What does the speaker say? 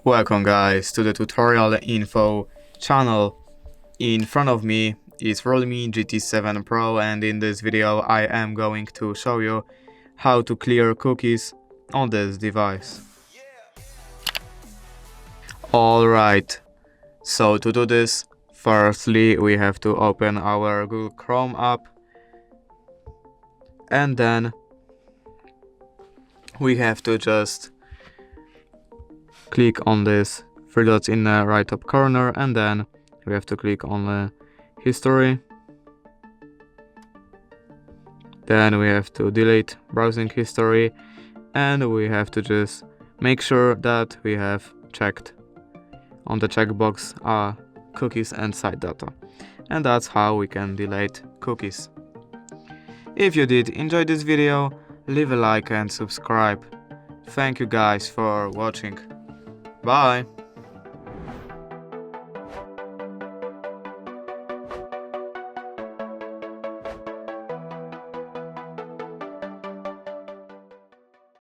Welcome guys to the tutorial info channel. In front of me is REALME GT7 Pro, and in this video I am going to show you how to clear cookies on this device. Alright, so to do this, firstly we have to open our Google Chrome app, and then we have to just click on this three dots in the right top corner, and then we have to click on the history. Then we have to delete browsing history, and we have to just make sure that we have checked on the checkbox cookies and site data. And that's how we can delete cookies. If you did enjoy this video, leave a like and subscribe. Thank you guys for watching. Bye!